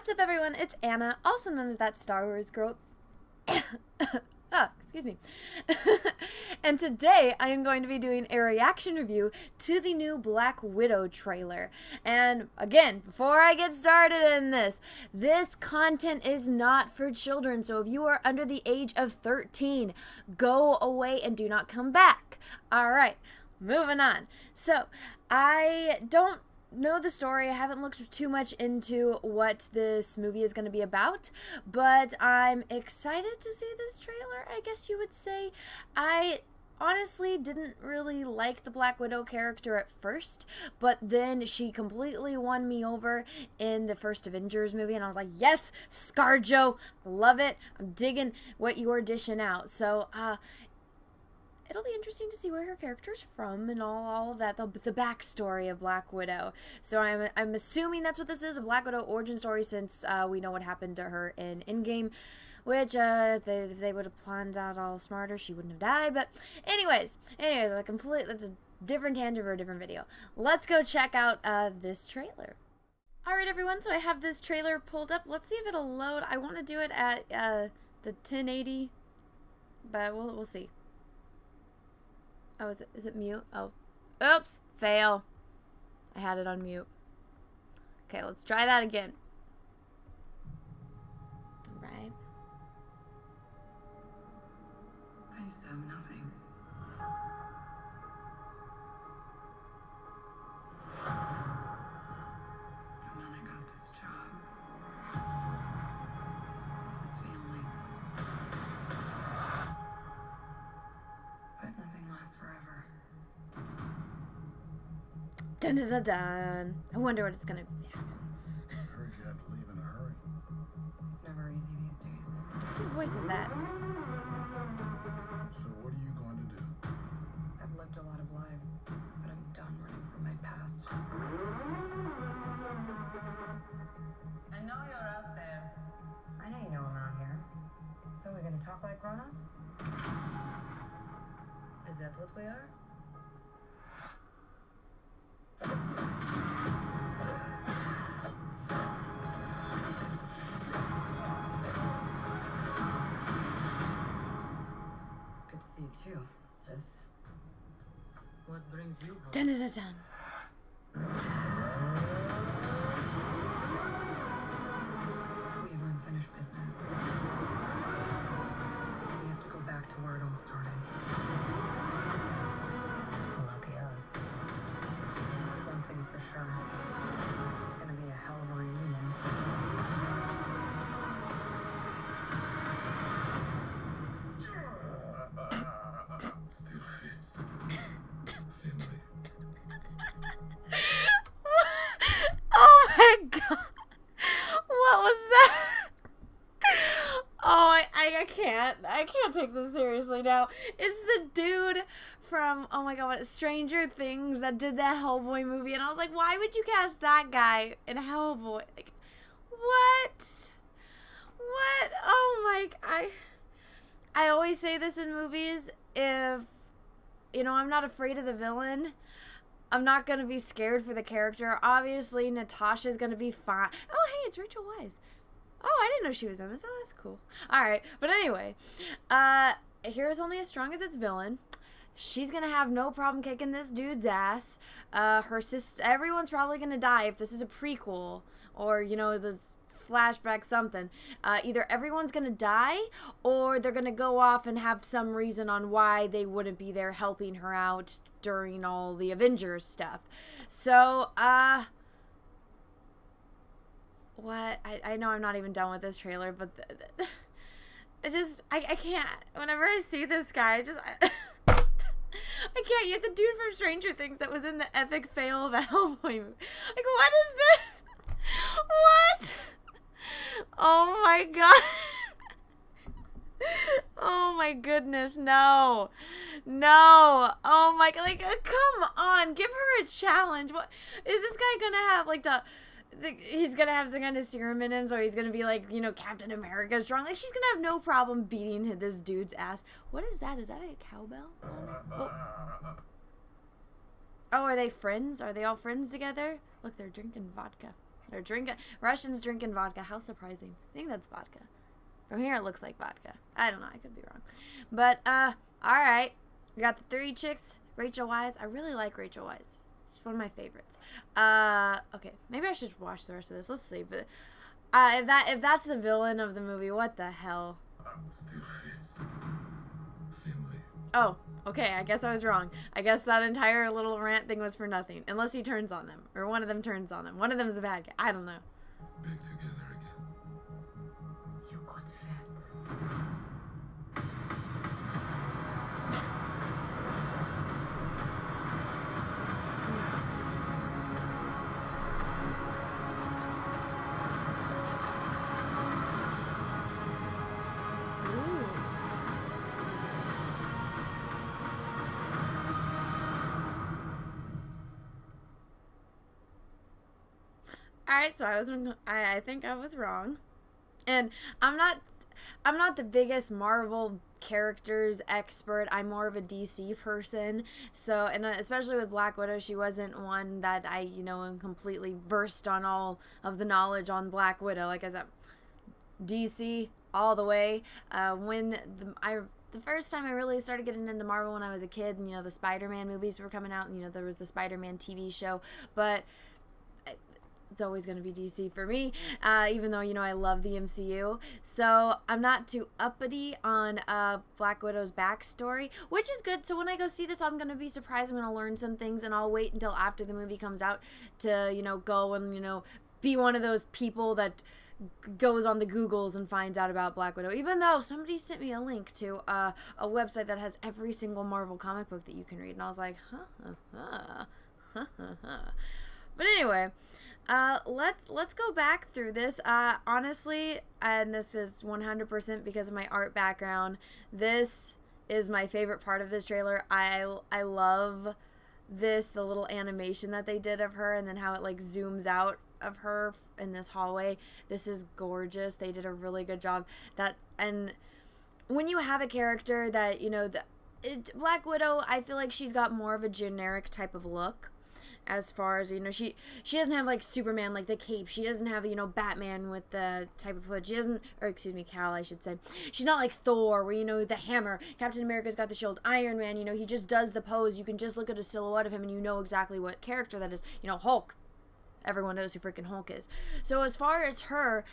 What's up, everyone? It's Anna, also known as that Star Wars girl. Oh, excuse me. And today I am going to be doing a reaction review to the new Black Widow trailer. And again, before I get started in this content is not for children. So if you are under the age of 13, go away and do not come back. All right, moving on. So I don't know the story. I haven't looked too much into what this movie is going to be about, but I'm excited to see this trailer, I guess you would say. I honestly didn't really like the Black Widow character at first, but then she completely won me over in the first Avengers movie, and I was like, yes, ScarJo, love it. I'm digging what you're dishing out. So it'll be interesting to see where her character's from and all of that, the backstory of Black Widow. So I'm assuming that's what this is, a Black Widow origin story, since we know what happened to her in Endgame, which if they would have planned out all smarter, she wouldn't have died. But anyways, that's a different tangent for a different video. Let's go check out this trailer. Alright, everyone, so I have this trailer pulled up. Let's see if it'll load. I want to do it at the 1080, but we'll see. Oh, is it mute? Oh, oops, fail. I had it on mute. Okay, let's try that again. All right. I used to have nothing. And then I got this job. This family. But nothing lasts forever. Dun dun dun dun. I wonder what it's gonna happen. I heard you had to leave in a hurry. It's never easy these days. Whose voice is that? So what are you going to do? I've lived a lot of lives, but I'm done running from my past. I know you're out there. I know you know I'm out here. So we're gonna talk like grown-ups? Is that what we are? It's good to see you too, sis. What brings you home? Dun dun dun dun. We have unfinished business. We have to go back to where it all started. Lucky us. One thing's for sure. It's gonna be a hell of a reunion. Still fits. Finley. Oh my god. What was that? Oh, I can't take this seriously now. It's the dude from, oh my god, what, Stranger Things that did that Hellboy movie, and I was like, why would you cast that guy in Hellboy? Like, what? What? Oh my, I always say this in movies, if, you know, I'm not afraid of the villain, I'm not going to be scared for the character. Obviously, Natasha's going to be fine. Oh, hey, it's Rachel Weisz. Oh, I didn't know she was in this. Oh, that's cool. All right. But anyway, here's only as strong as its villain. She's going to have no problem kicking this dude's ass. Her sister, everyone's probably going to die if this is a prequel or, you know, this flashback something. Either everyone's going to die or they're going to go off and have some reason on why they wouldn't be there helping her out during all the Avengers stuff. So, what? I know I'm not even done with this trailer, but I can't. Whenever I see this guy, I can't. You're the dude from Stranger Things that was in the epic fail of a Hellboy movie. Like, what is this? What? Oh my god. Oh my goodness, no. No. Oh my god, like, come on, give her a challenge. What is this guy gonna have, like, he's gonna have some kind of serum in him, so he's gonna be like, you know, Captain America strong. Like, she's gonna have no problem beating this dude's ass. What is that? Is that a cowbell on there? Oh. Oh, are they friends? Are they all friends together? Look, they're drinking vodka. They're drinking. Russians drinking vodka. How surprising. I think that's vodka. From here, it looks like vodka. I don't know. I could be wrong. But, all right. We got the three chicks. Rachel Weisz. I really like Rachel Weisz. She's one of my favorites. Okay. Maybe I should watch the rest of this. Let's see. But, if that's the villain of the movie, what the hell? Still fits. Finley. Oh, okay. I guess I was wrong. I guess that entire little rant thing was for nothing. Unless he turns on them. Or one of them turns on them. One of them is the bad guy. I don't know. Back together again. You got fat. Alright, so I think I was wrong. And I'm not the biggest Marvel characters expert. I'm more of a DC person. So, and especially with Black Widow, she wasn't one that I, am completely versed on all of the knowledge on Black Widow. Like I said, DC all the way. The first time I really started getting into Marvel when I was a kid, and the Spider-Man movies were coming out, and there was the Spider-Man TV show, but it's always going to be DC for me, even though, I love the MCU. So I'm not too uppity on Black Widow's backstory, which is good. So when I go see this, I'm going to be surprised. I'm going to learn some things, and I'll wait until after the movie comes out to, go and, be one of those people that goes on the Googles and finds out about Black Widow. Even though somebody sent me a link to a website that has every single Marvel comic book that you can read. And I was like, But anyway, let's go back through this. Honestly, and this is 100% because of my art background, this is my favorite part of this trailer. I love the little animation that they did of her, and then how it like zooms out of her in this hallway. This is gorgeous. They did a really good job. And when you have a character that, Black Widow, I feel like she's got more of a generic type of look. As far as, she doesn't have, like, Superman, like, the cape. She doesn't have, Batman with the type of hood. She doesn't, or excuse me, Cal, I should say. She's not like Thor, where, the hammer. Captain America's got the shield. Iron Man, he just does the pose. You can just look at a silhouette of him and you know exactly what character that is. Hulk. Everyone knows who freaking Hulk is. So as far as her,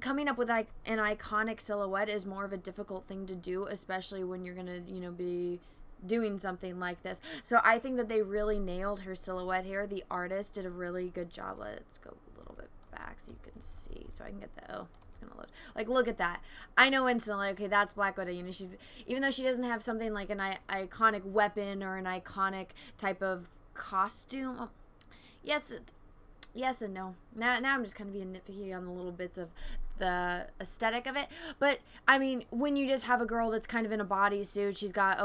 coming up with, like, an iconic silhouette is more of a difficult thing to do, especially when you're gonna, be doing something like this. So I think that they really nailed her silhouette here. The artist did a really good job. Let's go a little bit back so you can see, so I can get the it's gonna load. Like, look at that. I know instantly, okay, that's Black Widow. She's, even though she doesn't have something like an iconic weapon or an iconic type of costume. Yes and no. Now I'm just kind of being nitpicky on the little bits of the aesthetic of it. But, I mean, when you just have a girl that's kind of in a bodysuit, she's got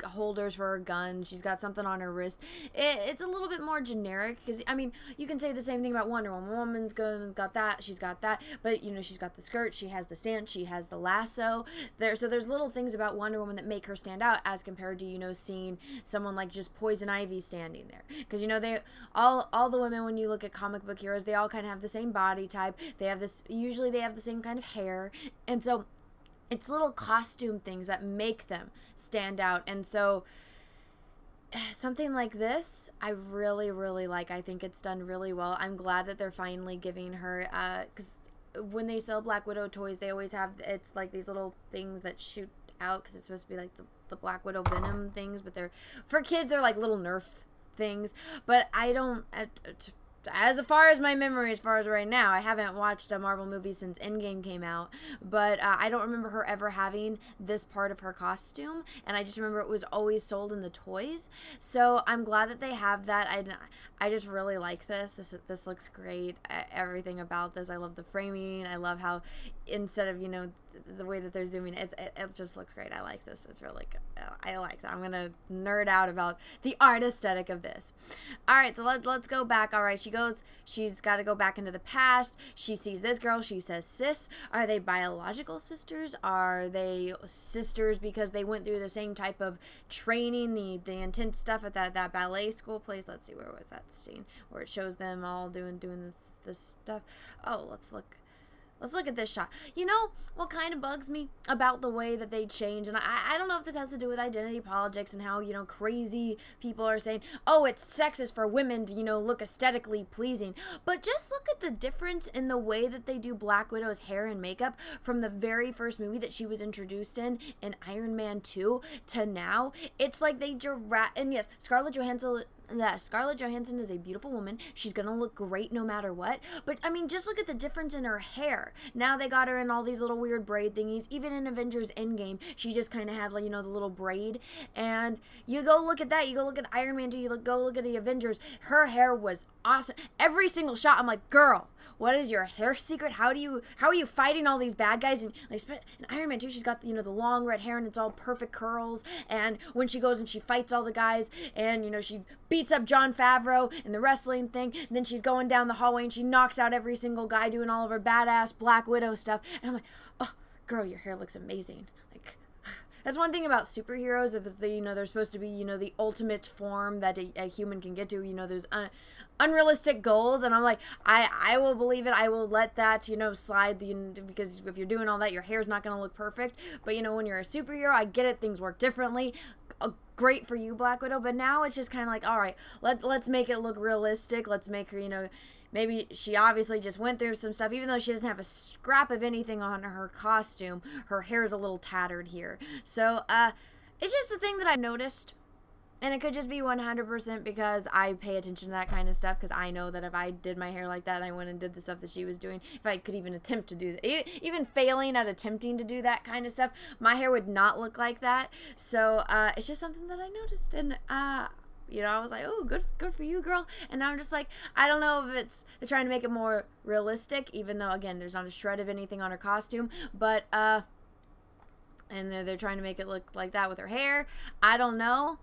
holders for her gun, she's got something on her wrist, it's a little bit more generic, because, I mean, you can say the same thing about Wonder Woman. Woman's got that, she's got that, but, she's got the skirt, she has the stance, she has the lasso, so there's little things about Wonder Woman that make her stand out, as compared to, seeing someone like just Poison Ivy standing there, because, they, all the women, when you look at comic book heroes, they all kind of have the same body type, usually they have the same kind of hair, and so it's little costume things that make them stand out. And so something like this I really, really like. I think it's done really well. I'm glad that they're finally giving her, because when they sell Black Widow toys, they always have, it's like these little things that shoot out, because it's supposed to be like the Black Widow Venom things, but they're, for kids, they're like little Nerf things. But I don't, as far as my memory, as far as right now, I haven't watched a Marvel movie since Endgame came out, but I don't remember her ever having this part of her costume, and I just remember it was always sold in the toys. So I'm glad that they have that. I just really like this. This looks great. Everything about this. I love the framing. I love how instead of, the way that they're zooming, it just looks great. I like this. It's really good. I like that. I'm gonna nerd out about the art aesthetic of this. All right, so let's go back. All right, she's got to go back into the past. She sees this girl. She says, "Sis, are they biological sisters? Are they sisters because they went through the same type of training, the intense stuff at that ballet school place?" Let's see, where was that scene where it shows them all doing this stuff? Oh, let's look at this shot. You know what kind of bugs me about the way that they change? And I don't know if this has to do with identity politics and how, crazy people are saying, oh, it's sexist for women to, look aesthetically pleasing. But just look at the difference in the way that they do Black Widow's hair and makeup from the very first movie that she was introduced in Iron Man 2 to now. It's like they and yes, Scarlett Johansson is a beautiful woman. She's gonna look great no matter what. But I mean, just look at the difference in her hair. Now they got her in all these little weird braid thingies. Even in Avengers Endgame, she just kind of had, like, the little braid. And you go look at that. You go look at Iron Man 2. Go look at the Avengers. Her hair was awesome. Every single shot, I'm like, girl, what is your hair secret? How are you fighting all these bad guys? And like in Iron Man 2, she's got the long red hair and it's all perfect curls. And when she goes and she fights all the guys, and she beats up Jon Favreau in the wrestling thing, and then she's going down the hallway and she knocks out every single guy doing all of her badass Black Widow stuff. And I'm like, oh, girl, your hair looks amazing. Like, that's one thing about superheroes, that they're supposed to be, the ultimate form that a human can get to. There's unrealistic goals, and I'm like, I will believe it. I will let that, slide, because if you're doing all that, your hair's not going to look perfect. But, when you're a superhero, I get it. Things work differently. Great for you, Black Widow. But now it's just kind of like, all right, let's make it look realistic. Let's make her, maybe she obviously just went through some stuff. Even though she doesn't have a scrap of anything on her costume, her hair is a little tattered here. So, it's just a thing that I noticed. And it could just be 100% because I pay attention to that kind of stuff, because I know that if I did my hair like that and I went and did the stuff that she was doing, if I could even attempt to do that, even failing at attempting to do that kind of stuff, my hair would not look like that. So it's just something that I noticed, and I was like, oh, good for you, girl. And now I'm just like, I don't know if they're trying to make it more realistic, even though, again, there's not a shred of anything on her costume, but and they're trying to make it look like that with her hair. I don't know.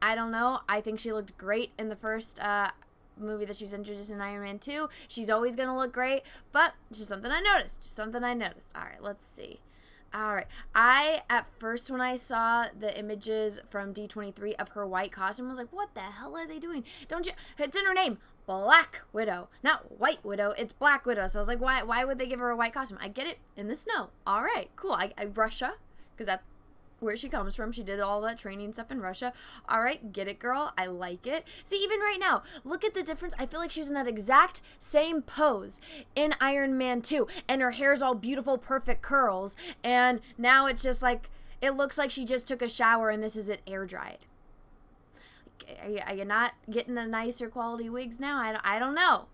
I think she looked great in the first movie that she was introduced in, Iron Man 2. She's always going to look great, but it's just something I noticed. All right, let's see. All right. At first, when I saw the images from D23 of her white costume, I was like, what the hell are they doing? It's in her name. Black Widow. Not White Widow. It's Black Widow. So I was like, why would they give her a white costume? I get it. In the snow. All right, cool. Russia, because that's where she comes from. She did all that training stuff in Russia. All right, get it, girl. I like it. See, even right now, look at the difference. I feel like she was in that exact same pose in Iron Man 2, and her hair's all beautiful, perfect curls, and now it's just like, it looks like she just took a shower and this is it air dried. Are you not getting the nicer quality wigs now? I don't know.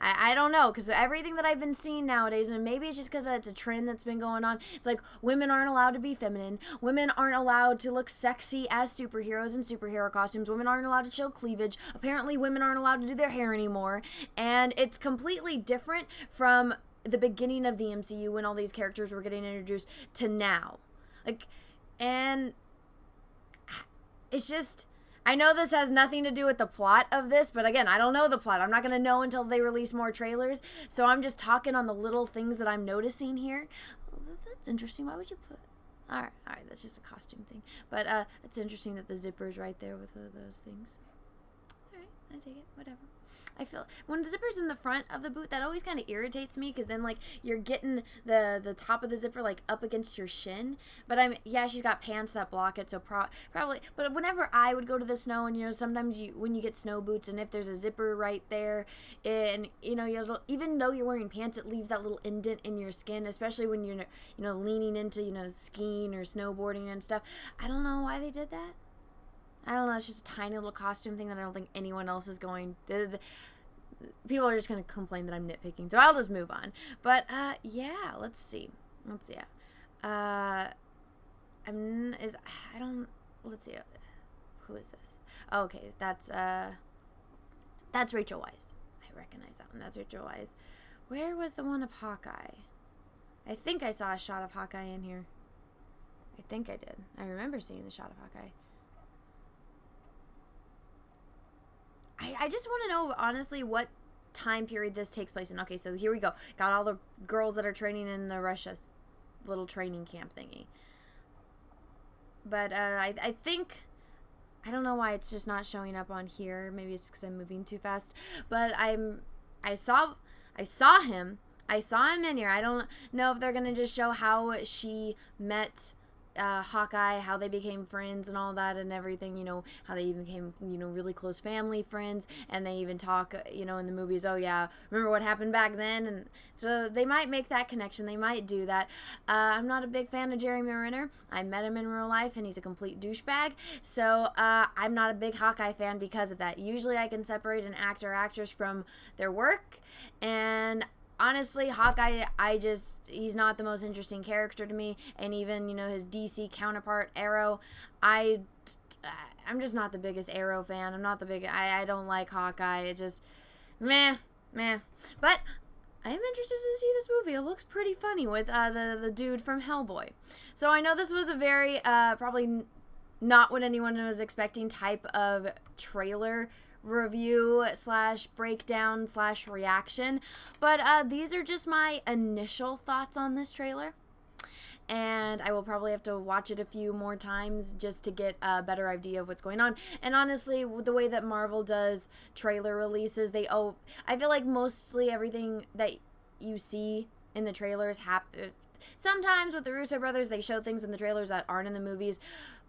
I don't know, because everything that I've been seeing nowadays, and maybe it's just because it's a trend that's been going on, it's like women aren't allowed to be feminine. Women aren't allowed to look sexy as superheroes in superhero costumes. Women aren't allowed to show cleavage. Apparently, women aren't allowed to do their hair anymore. And it's completely different from the beginning of the MCU when all these characters were getting introduced to now. And it's just, I know this has nothing to do with the plot of this, but again, I don't know the plot. I'm not going to know until they release more trailers. So I'm just talking on the little things that I'm noticing here. Well, that's interesting. Why would you put... All right, that's just a costume thing. But it's interesting that the zipper's right there with those things. All right, I take it. Whatever. I feel when the zipper's in the front of the boot, that always kind of irritates me, because then, like, you're getting the top of the zipper, like, up against your shin. But she's got pants that block it, so probably. But whenever I would go to the snow, and sometimes when you get snow boots, and if there's a zipper right there, and even though you're wearing pants, it leaves that little indent in your skin, especially when you're leaning into skiing or snowboarding and stuff. I don't know why they did that. I don't know, it's just a tiny little costume thing that I don't think anyone else is going... People are just going to complain that I'm nitpicking, so I'll just move on. But, yeah, let's see. Let's see. Who is this? Oh, okay, that's Rachel Weisz. I recognize that one. That's Rachel Weisz. Where was the one of Hawkeye? I think I saw a shot of Hawkeye in here. I think I did. I remember seeing the shot of Hawkeye. I just want to know, honestly, what time period this takes place in. Okay, so here we go. Got all the girls that are training in the Russia little training camp thingy. But I think, I don't know why it's just not showing up on here. Maybe it's because I'm moving too fast. But I saw him. I saw him in here. I don't know if they're gonna just show how she met Hawkeye, how they became friends and all that and everything, you know, how they even became, you know, really close family friends, and they even talk, you know, in the movies, oh yeah, remember what happened back then? And so they might make that connection. They might do that. I'm not a big fan of Jeremy Renner. I met him in real life and he's a complete douchebag, so I'm not a big Hawkeye fan because of that. Usually I can separate an actor or actress from their work, and honestly, Hawkeye, he's not the most interesting character to me, and even, you know, his DC counterpart, Arrow, I'm just not the biggest Arrow fan. I don't like Hawkeye. It just, meh. But I am interested to see this movie. It looks pretty funny with the dude from Hellboy. So I know this was a very, probably not what anyone was expecting type of trailer review slash breakdown slash reaction, but these are just my initial thoughts on this trailer, and I will probably have to watch it a few more times just to get a better idea of what's going on. And honestly, with the way that Marvel does trailer releases, I feel like mostly everything that you see in the trailers happen. Sometimes with the Russo brothers, they show things in the trailers that aren't in the movies.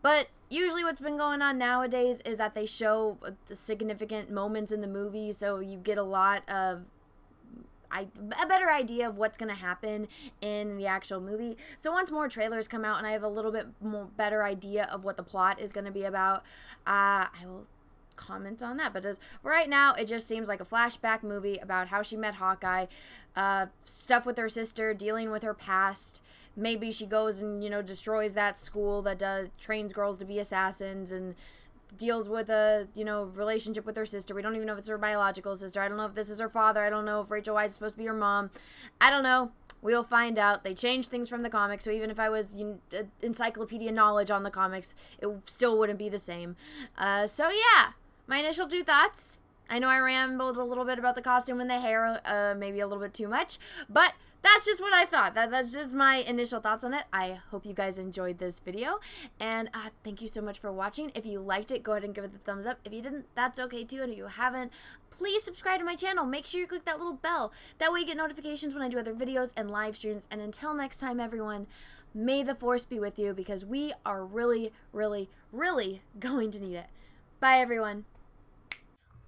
But usually what's been going on nowadays is that they show the significant moments in the movie, so you get a lot of a better idea of what's going to happen in the actual movie. So once more trailers come out and I have a little bit more better idea of what the plot is going to be about, I will comment on that. But as right now, it just seems like a flashback movie about how she met Hawkeye, stuff with her sister, dealing with her past. Maybe she goes and, you know, destroys that school that trains girls to be assassins, and deals with a, you know, relationship with her sister. We don't even know if it's her biological sister. I don't know if this is her father. I don't know if Rachel Weisz is supposed to be her mom. I don't know. We'll find out. They changed things from the comics, so even if I was encyclopedia knowledge on the comics, it still wouldn't be the same. So yeah, my initial 2 thoughts. I know I rambled a little bit about the costume and the hair, maybe a little bit too much, but that's just what I thought. That's just my initial thoughts on it. I hope you guys enjoyed this video, and thank you so much for watching. If you liked it, go ahead and give it the thumbs up. If you didn't, that's okay too, and if you haven't, please subscribe to my channel. Make sure you click that little bell. That way you get notifications when I do other videos and live streams, and until next time, everyone, may the Force be with you, because we are really, really, really going to need it. Bye, everyone.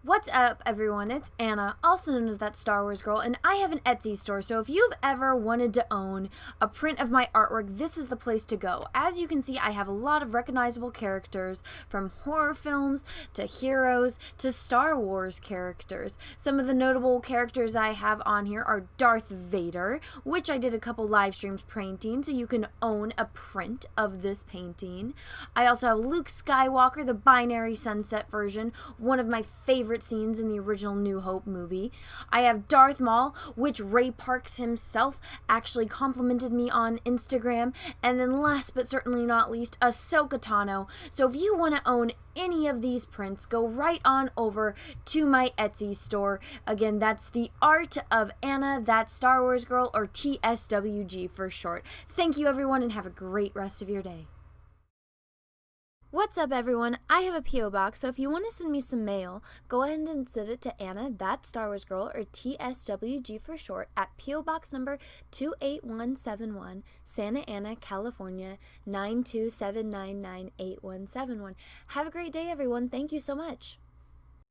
What's up, everyone? It's Anna, also known as That Star Wars Girl, and I have an Etsy store, so if you've ever wanted to own a print of my artwork, this is the place to go. As you can see, I have a lot of recognizable characters, from horror films to heroes to Star Wars characters. Some of the notable characters I have on here are Darth Vader, which I did a couple live streams painting, so you can own a print of this painting. I also have Luke Skywalker, the Binary Sunset version, one of my favorite scenes in the original New Hope movie. I have Darth Maul, which Ray Parks himself actually complimented me on Instagram. And then last but certainly not least, Ahsoka Tano. So if you want to own any of these prints, go right on over to my Etsy store. Again, that's The Art of Anna, That Star Wars Girl, or TSWG for short. Thank you, everyone, and have a great rest of your day. What's up, everyone? I have a P.O. box, so if you want to send me some mail, go ahead and send it to Anna, That Star Wars Girl, or TSWG for short, at P.O. Box number 28171, Santa Ana, California, 927998171. Have a great day, everyone. Thank you so much.